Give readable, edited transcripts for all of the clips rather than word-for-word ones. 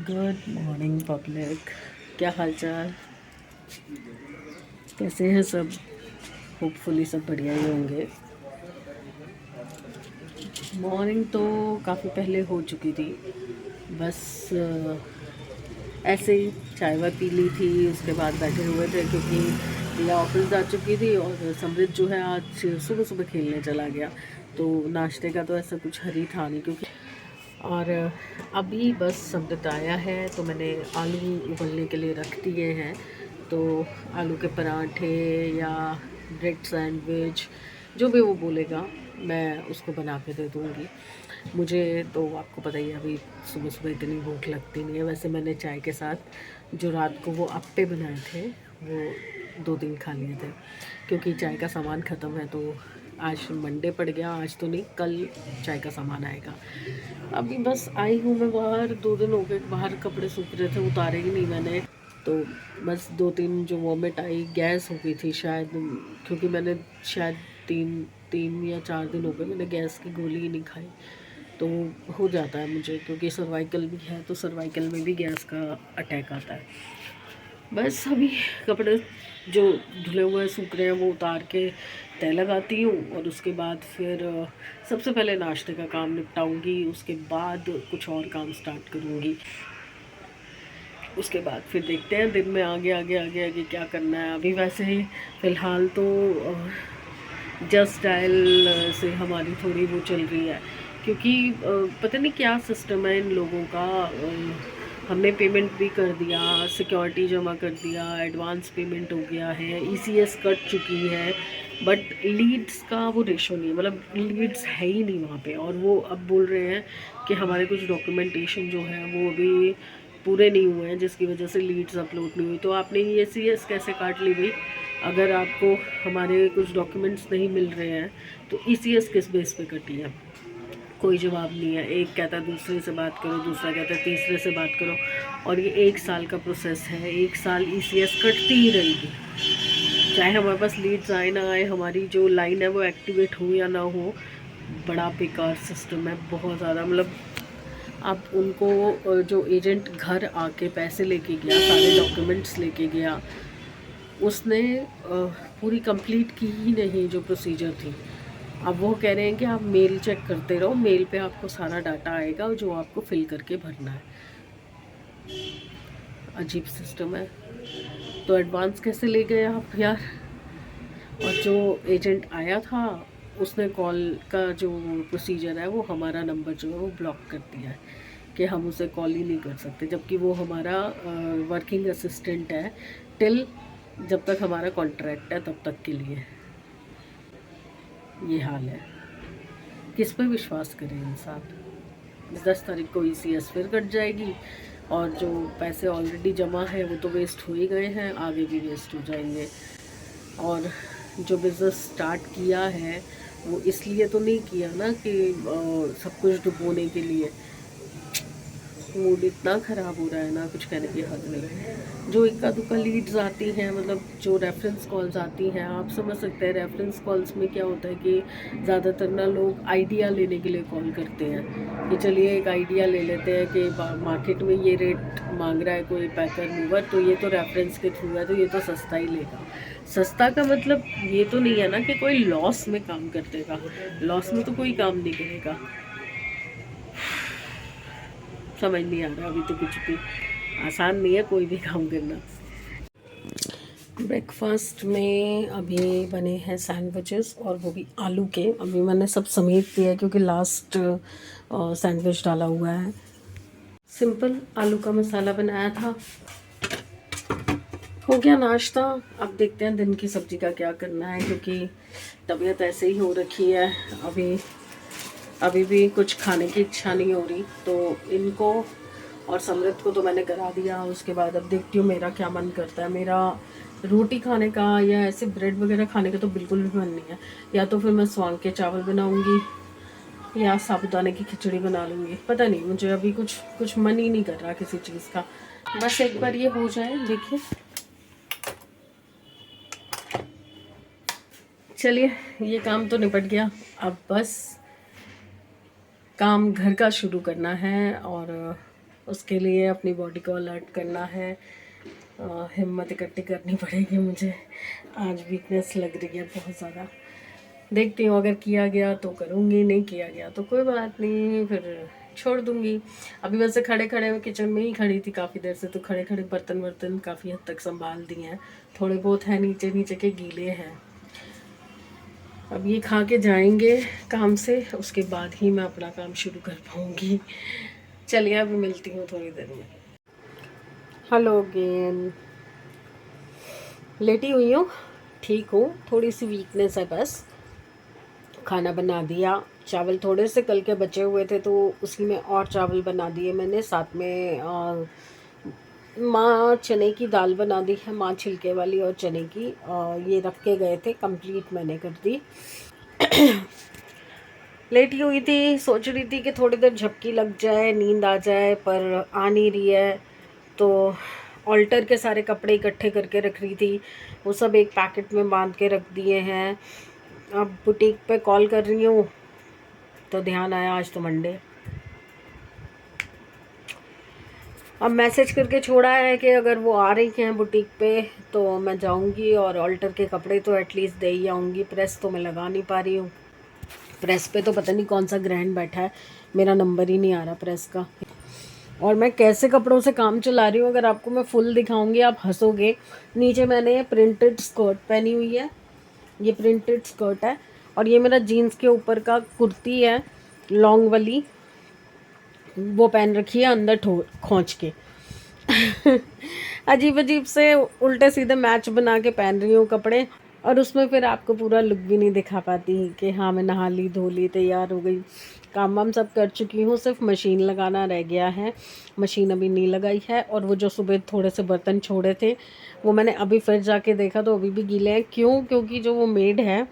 Good morning public. क्या हाल चाल, कैसे हैं सब? होपफुली सब बढ़िया ही होंगे। मॉर्निंग तो काफ़ी पहले हो चुकी थी। बस ऐसे ही चाय वाय पी ली थी, उसके बाद बैठे हुए थे क्योंकि दिया ऑफिस जा चुकी थी और समृद्ध जो है आज सुबह सुबह खेलने चला गया। तो नाश्ते का तो ऐसा कुछ हरी था नहीं क्योंकि और अभी बस समृद्ध आया है तो मैंने आलू उबलने के लिए रख दिए हैं। तो आलू के पराठे या ब्रेड सैंडविच जो भी वो बोलेगा मैं उसको बना के दे दूँगी। मुझे तो आपको पता ही है अभी सुबह सुबह इतनी भूख लगती नहीं है। वैसे मैंने चाय के साथ जो रात को वो अप्पे बनाए थे वो 2 दिन खा लिए थे क्योंकि चाय का सामान ख़त्म है। तो आज मंडे पड़ गया, आज तो नहीं कल चाय का सामान आएगा। अभी बस आई हूँ मैं बाहर, 2 दिन हो गए बाहर कपड़े सूख रहे थे, उतारे ही नहीं मैंने। तो बस 2-3 जो वॉमिट आई, गैस हो गई थी शायद, क्योंकि मैंने शायद 3 या 4 दिन हो गए मैंने गैस की गोली ही नहीं खाई। तो हो जाता है मुझे क्योंकि सर्वाइकल भी है, तो सर्वाइकल में भी गैस का अटैक आता है। बस अभी कपड़े जो धुले हुए सूख रहे हैं वो उतार के तय लगाती हूँ और उसके बाद फिर सबसे पहले नाश्ते का काम निपटाऊंगी, उसके बाद कुछ और काम स्टार्ट करूँगी। उसके बाद फिर देखते हैं दिन में आगे आगे आगे आगे क्या करना है। अभी वैसे ही फ़िलहाल तो जस्ट डायल से हमारी थोड़ी वो चल रही है क्योंकि पता नहीं क्या सिस्टम है इन लोगों का। हमने पेमेंट भी कर दिया, सिक्योरिटी जमा कर दिया, एडवांस पेमेंट हो गया है, ईसीएस कट चुकी है, बट लीड्स का वो रेशो नहीं, मतलब लीड्स है ही नहीं वहाँ पे। और वो अब बोल रहे हैं कि हमारे कुछ डॉक्यूमेंटेशन जो है वो अभी पूरे नहीं हुए हैं जिसकी वजह से लीड्स अपलोड नहीं हुई। तो आपने ये ईसीएस कैसे काट ली भाई? अगर आपको हमारे कुछ डॉक्यूमेंट्स नहीं मिल रहे हैं तो ईसीएस किस बेस पे कटी है? कोई जवाब नहीं है। एक कहता है दूसरे से बात करो, दूसरा कहता है तीसरे से बात करो, और ये 1 साल का प्रोसेस है। 1 साल ईसीएस कटती ही रहेगी, चाहे हमारे पास लीड्स आए ना आए, हमारी जो लाइन है वो एक्टिवेट हो या ना हो। बड़ा बेकार सिस्टम है, बहुत ज़्यादा। मतलब आप उनको जो एजेंट घर आके पैसे लेके गया, सारे डॉक्यूमेंट्स लेके गया, उसने पूरी कंप्लीट की ही नहीं जो प्रोसीजर थी। अब वो कह रहे हैं कि आप मेल चेक करते रहो, मेल पे आपको सारा डाटा आएगा जो आपको फिल करके भरना है। अजीब सिस्टम है। तो एडवांस कैसे ले गए आप यार? और जो एजेंट आया था उसने कॉल का जो प्रोसीजर है वो हमारा नंबर जो है वो ब्लॉक कर दिया है कि हम उसे कॉल ही नहीं कर सकते, जबकि वो हमारा वर्किंग असिस्टेंट है टिल जब तक हमारा कॉन्ट्रैक्ट है तब तक के लिए। ये हाल है, किस पे विश्वास करें इंसान? 10 तारीख को ईसीएस फिर कट जाएगी और जो पैसे ऑलरेडी जमा है वो तो वेस्ट हो ही गए हैं, आगे भी वेस्ट हो जाएंगे। और जो बिज़नेस स्टार्ट किया है वो इसलिए तो नहीं किया ना कि सब कुछ डुबोने के लिए। मूड इतना ख़राब हो रहा है ना, कुछ कहने की हद नहीं। जो इक्का दुक्का लीड्स आती हैं, मतलब जो रेफरेंस कॉल्स आती हैं, आप समझ सकते हैं रेफरेंस कॉल्स में क्या होता है कि ज़्यादातर ना लोग आइडिया लेने के लिए कॉल करते हैं कि चलिए एक आइडिया ले लेते हैं कि मार्केट में ये रेट मांग रहा है कोई पैकर मूवर, तो ये तो रेफरेंस के थ्रू है तो ये तो सस्ता ही लेगा। सस्ता का मतलब ये तो नहीं है ना कि कोई लॉस में काम कर देगा, लॉस में तो कोई काम नहीं करेगा। समझ नहीं आ रहा अभी तो, कुछ भी आसान नहीं है कोई भी काम करना। ब्रेकफास्ट में अभी बने हैं सैंडविचेस, और वो भी आलू के। अभी मैंने सब समेट दिया क्योंकि लास्ट सैंडविच डाला हुआ है। सिंपल आलू का मसाला बनाया था, हो गया नाश्ता। अब देखते हैं दिन की सब्ज़ी का क्या करना है क्योंकि तबीयत ऐसे ही हो रखी है। अभी भी कुछ खाने की इच्छा नहीं हो रही, तो इनको और समृद्ध को तो मैंने करा दिया। उसके बाद अब देखती हूँ मेरा क्या मन करता है। मेरा रोटी खाने का या ऐसे ब्रेड वगैरह खाने का तो बिल्कुल भी मन नहीं है। या तो फिर मैं स्वांग के चावल बनाऊँगी या साबुदाने की खिचड़ी बना लूँगी, पता नहीं, मुझे अभी कुछ मन ही नहीं कर रहा किसी चीज़ का। बस एक बार ये हो जाए, देखिए। चलिए ये काम तो निपट गया, अब बस काम घर का शुरू करना है। और उसके लिए अपनी बॉडी को अलर्ट करना है, हिम्मत इकट्ठी करनी पड़ेगी मुझे। आज वीकनेस लग रही है बहुत ज़्यादा। देखती हूँ, अगर किया गया तो करूँगी, नहीं किया गया तो कोई बात नहीं, फिर छोड़ दूँगी। अभी वैसे खड़े खड़े किचन में ही खड़ी थी काफ़ी देर से, तो खड़े खड़े बर्तन वर्तन काफ़ी हद तक संभाल दिए हैं। थोड़े बहुत हैं नीचे नीचे के गीले हैं। अब ये खा के जाएंगे काम से, उसके बाद ही मैं अपना काम शुरू कर पाऊँगी। चलिए अभी मिलती हूँ थोड़ी देर में। Hello again. लेटी हुई हूँ, ठीक हूँ, थोड़ी सी वीकनेस है बस। खाना बना दिया, चावल थोड़े से कल के बचे हुए थे तो उसी में और चावल बना दिए मैंने। साथ में माँ चने की दाल बना दी है, माँ छिलके वाली और चने की, ये रख के गए थे, कंप्लीट मैंने कर दी। लेटी हुई थी, सोच रही थी कि थोड़ी देर झपकी लग जाए, नींद आ जाए, पर आ नहीं रही है। तो ऑल्टर के सारे कपड़े इकट्ठे करके रख रही थी, वो सब एक पैकेट में बांध के रख दिए हैं। अब बुटीक पे कॉल कर रही हूँ तो ध्यान आया आज तो मंडे। अब मैसेज करके छोड़ा है कि अगर वो आ रही हैं बुटीक पे तो मैं जाऊंगी, और ऑल्टर के कपड़े तो एटलीस्ट दे ही आऊँगी। प्रेस तो मैं लगा नहीं पा रही हूँ, प्रेस पे तो पता नहीं कौन सा ग्रैंड बैठा है, मेरा नंबर ही नहीं आ रहा प्रेस का। और मैं कैसे कपड़ों से काम चला रही हूँ, अगर आपको मैं फुल दिखाऊंगी आप हंसोगे। नीचे मैंने प्रिंटेड स्कर्ट पहनी हुई है, ये प्रिंटेड स्कर्ट है, और ये मेरा जीन्स के ऊपर का कुर्ती है लॉन्ग वाली, वो पहन रखी है अंदर खींच के। अजीब अजीब से उल्टे सीधे मैच बना के पहन रही हूँ कपड़े, और उसमें फिर आपको पूरा लुक भी नहीं दिखा पाती कि हाँ मैं नहा ली, धो ली, तैयार हो गई। काम वाम सब कर चुकी हूँ, सिर्फ मशीन लगाना रह गया है। मशीन अभी नहीं लगाई है, और वो जो सुबह थोड़े से बर्तन छोड़े थे वो मैंने अभी फिर जाके देखा तो अभी भी गीले हैं। क्यों? क्योंकि जो वो मेड है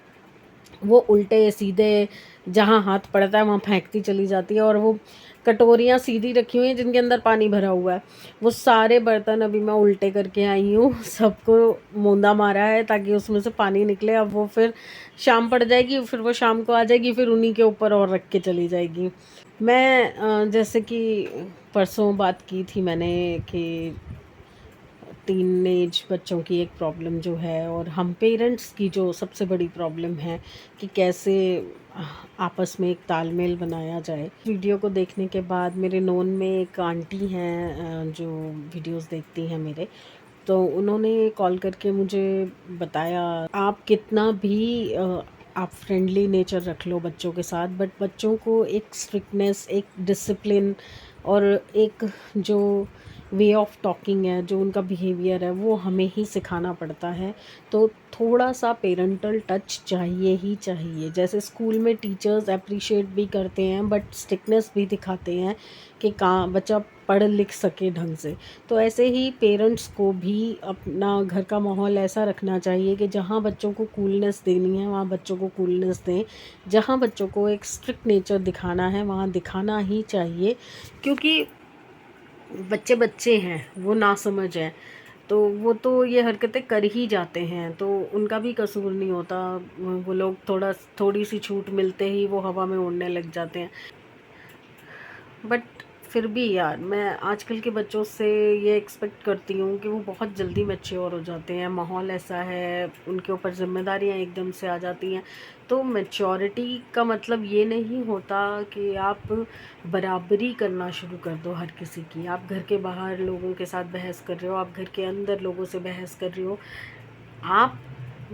वो उल्टे सीधे जहाँ हाथ पड़ता है वहाँ फेंकती चली जाती है, और वो कटोरियाँ सीधी रखी हुई हैं जिनके अंदर पानी भरा हुआ है, वो सारे बर्तन अभी मैं उल्टे करके आई हूँ। सबको मूंदा मारा है ताकि उसमें से पानी निकले। अब वो फिर शाम पड़ जाएगी, फिर वो शाम को आ जाएगी, फिर उन्हीं के ऊपर और रख के चली जाएगी। मैं जैसे कि परसों बात की थी मैंने कि टीनेज बच्चों की एक प्रॉब्लम जो है, और हम पेरेंट्स की जो सबसे बड़ी प्रॉब्लम है कि कैसे आपस में एक तालमेल बनाया जाए। वीडियो को देखने के बाद मेरे नोन में एक आंटी हैं जो वीडियोस देखती हैं मेरे, तो उन्होंने कॉल करके मुझे बताया आप कितना भी आप फ्रेंडली नेचर रख लो बच्चों के साथ, बट बच्चों को एक स्ट्रिक्टनेस, एक डिसिप्लिन, और एक जो वे ऑफ टॉकिंग है, जो उनका बिहेवियर है, वो हमें ही सिखाना पड़ता है। तो थोड़ा सा पेरेंटल टच चाहिए ही चाहिए। जैसे स्कूल में टीचर्स अप्रिशिएट भी करते हैं बट स्ट्रिक्टनेस भी दिखाते हैं कि कहाँ बच्चा पढ़ लिख सके ढंग से, तो ऐसे ही पेरेंट्स को भी अपना घर का माहौल ऐसा रखना चाहिए कि जहाँ बच्चों को कूलनेस देनी है वहाँ बच्चों को कूलनेस दें, जहाँ बच्चों को एक स्ट्रिक्ट नेचर दिखाना है वहाँ दिखाना ही चाहिए। क्योंकि बच्चे बच्चे हैं, वो ना समझ है, तो वो तो ये हरकतें कर ही जाते हैं, तो उनका भी कसूर नहीं होता। वो लोग थोड़ी सी छूट मिलते ही वो हवा में उड़ने लग जाते हैं। बट फिर भी यार मैं आजकल के बच्चों से ये एक्सपेक्ट करती हूँ कि वो बहुत जल्दी मैच्योर हो जाते हैं, माहौल ऐसा है, उनके ऊपर जिम्मेदारियाँ एकदम से आ जाती हैं। तो मैच्योरिटी का मतलब ये नहीं होता कि आप बराबरी करना शुरू कर दो हर किसी की। आप घर के बाहर लोगों के साथ बहस कर रहे हो, आप घर के अंदर लोगों से बहस कर रहे हो, आप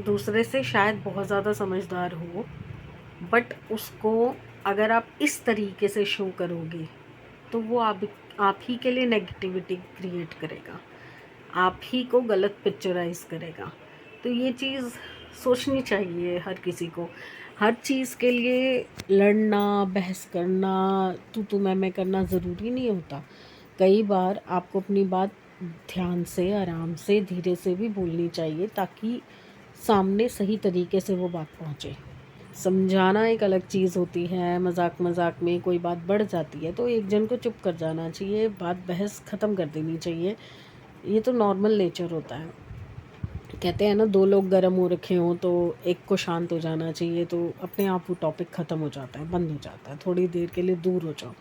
दूसरे से शायद बहुत ज़्यादा समझदार हो, बट उसको अगर आप इस तरीके से शो करोगे तो वो आप ही के लिए नेगेटिविटी क्रिएट करेगा, आप ही को गलत पिक्चराइज करेगा। तो ये चीज़ सोचनी चाहिए हर किसी को। हर चीज़ के लिए लड़ना, बहस करना, तू मैं करना ज़रूरी नहीं होता। कई बार आपको अपनी बात ध्यान से, आराम से, धीरे से भी बोलनी चाहिए ताकि सामने सही तरीके से वो बात पहुँचे। समझाना एक अलग चीज़ होती है, मजाक मजाक में कोई बात बढ़ जाती है तो एक जन को चुप कर जाना चाहिए, बात बहस ख़त्म कर देनी चाहिए। ये तो नॉर्मल नेचर होता है। कहते हैं ना, दो लोग गर्म हो रखे हों तो एक को शांत हो जाना चाहिए, तो अपने आप वो टॉपिक ख़त्म हो जाता है, बंद हो जाता है, थोड़ी देर के लिए दूर हो जाओ।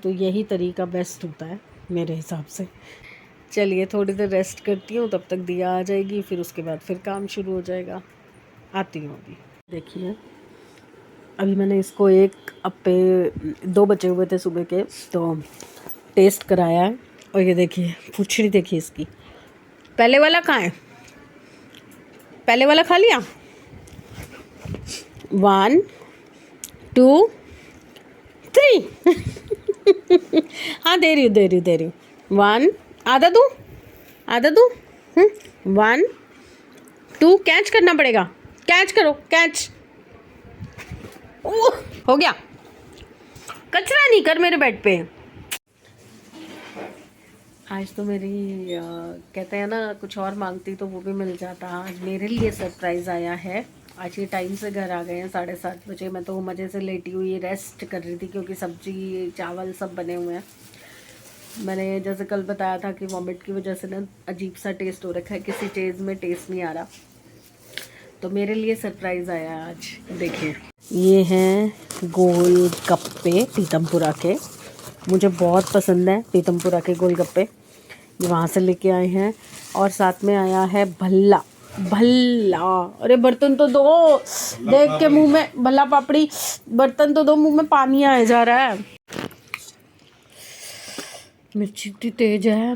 तो यही तरीका बेस्ट होता है मेरे हिसाब से। चलिए थोड़ी देर रेस्ट करती हूँ, तब तक दिया आ जाएगी, फिर उसके बाद फिर काम शुरू हो जाएगा। आती हूँ अभी। देखिए अभी मैंने इसको एक अप्पे 2 बचे हुए थे सुबह के, तो टेस्ट कराया है। और ये देखिए पूछड़ी देखिए इसकी। पहले वाला कहाँ है? पहले वाला खा लिया? 1 2 3 हाँ दे रही हूँ 1 आधा दूँ 1 2 कैच करना पड़ेगा, कैच करो कैच। हो गया, कचरा नहीं कर मेरे बेड पे। आज तो मेरी कहते हैं ना कुछ और मांगती तो वो भी मिल जाता। आज मेरे लिए सरप्राइज़ आया है। आज ये टाइम से घर आ गए हैं 7:30 बजे। मैं तो मज़े से लेटी हुई रेस्ट कर रही थी क्योंकि सब्जी चावल सब बने हुए हैं। मैंने जैसे कल बताया था कि वॉमिट की वजह से ना अजीब सा टेस्ट हो रखा है, किसी चीज़ में टेस्ट नहीं आ रहा। तो मेरे लिए सरप्राइज़ आया है आज। देखिए ये हैं गोल गप्पे पीतमपुरा के। मुझे बहुत पसंद है पीतमपुरा के गोलगप्पे, ये वहाँ से लेके आए हैं। और साथ में आया है भल्ला। अरे बर्तन तो दो, देख के मुंह में भल्ला पापड़ी, बर्तन तो दो, मुंह में पानी आए जा रहा है। मिर्ची इतनी तेज है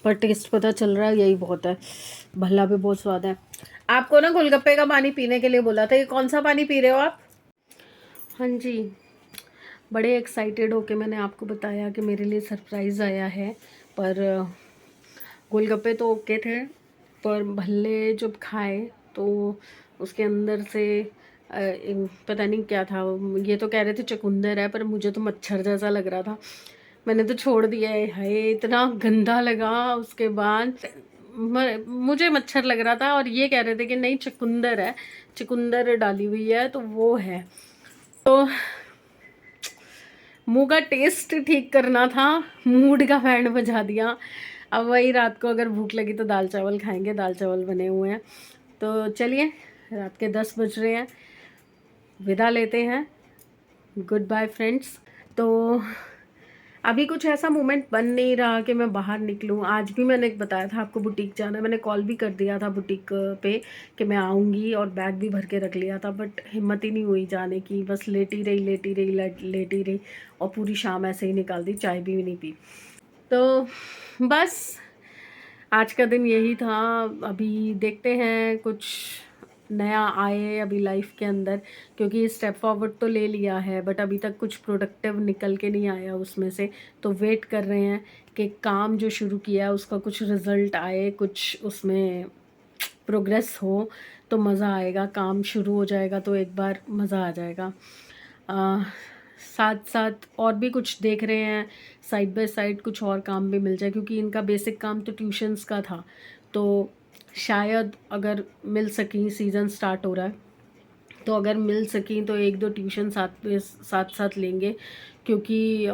पर टेस्ट पता चल रहा है यही बहुत है। भल्ला भी बहुत स्वाद है। आपको ना गोलगप्पे का पानी पीने के लिए बोला था, ये कौन सा पानी पी रहे हो आप? हाँ जी, बड़े एक्साइटेड होके मैंने आपको बताया कि मेरे लिए सरप्राइज़ आया है। पर गोलगप्पे तो ओके थे, पर भल्ले जब खाए तो उसके अंदर से पता नहीं क्या था। ये तो कह रहे थे चुकंदर है, पर मुझे तो मच्छर जैसा लग रहा था। मैंने तो छोड़ दिया है। हाय इतना गंदा लगा। उसके बाद मुझे मच्छर लग रहा था और ये कह रहे थे कि नहीं चुकंदर है, चुकंदर डाली हुई है तो वो है। तो मुंह का टेस्ट ठीक करना था, मूड का बैंड बजा दिया। अब वही रात को अगर भूख लगी तो दाल चावल खाएंगे, दाल चावल बने हुए हैं। तो चलिए रात के 10 बज रहे हैं, विदा लेते हैं। Good bye friends. तो अभी कुछ ऐसा मोमेंट बन नहीं रहा कि मैं बाहर निकलूं। आज भी मैंने बताया था आपको बुटीक जाना है, मैंने कॉल भी कर दिया था बुटीक पे कि मैं आऊँगी और बैग भी भर के रख लिया था, बट हिम्मत ही नहीं हुई जाने की। बस लेटी रही और पूरी शाम ऐसे ही निकाल दी, चाय भी नहीं पी। तो बस आज का दिन यही था। अभी देखते हैं कुछ नया आए अभी लाइफ के अंदर, क्योंकि स्टेप फॉरवर्ड तो ले लिया है बट अभी तक कुछ प्रोडक्टिव निकल के नहीं आया उसमें से। तो वेट कर रहे हैं कि काम जो शुरू किया है उसका कुछ रिज़ल्ट आए, कुछ उसमें प्रोग्रेस हो तो मज़ा आएगा। काम शुरू हो जाएगा तो एक बार मज़ा आ जाएगा। साथ साथ और भी कुछ देख रहे हैं, साइड बाय साइड कुछ और काम भी मिल जाए, क्योंकि इनका बेसिक काम तो ट्यूशन्स का था। तो शायद अगर मिल सकें, सीज़न स्टार्ट हो रहा है तो अगर मिल सकें तो 1-2 ट्यूशन साथ लेंगे, क्योंकि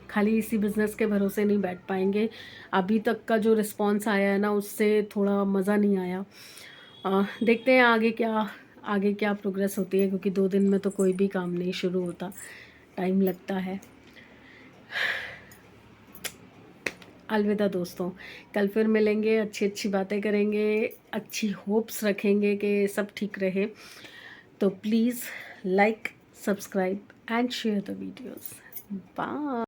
खाली इसी बिज़नेस के भरोसे नहीं बैठ पाएंगे। अभी तक का जो रिस्पांस आया है ना उससे थोड़ा मज़ा नहीं आया। देखते हैं आगे क्या प्रोग्रेस होती है, क्योंकि 2 दिन में तो कोई भी काम नहीं शुरू होता, टाइम लगता है। अलविदा दोस्तों, कल फिर मिलेंगे, अच्छी बातें करेंगे, अच्छी होप्स रखेंगे कि सब ठीक रहे। तो please like, subscribe and share the videos. Bye.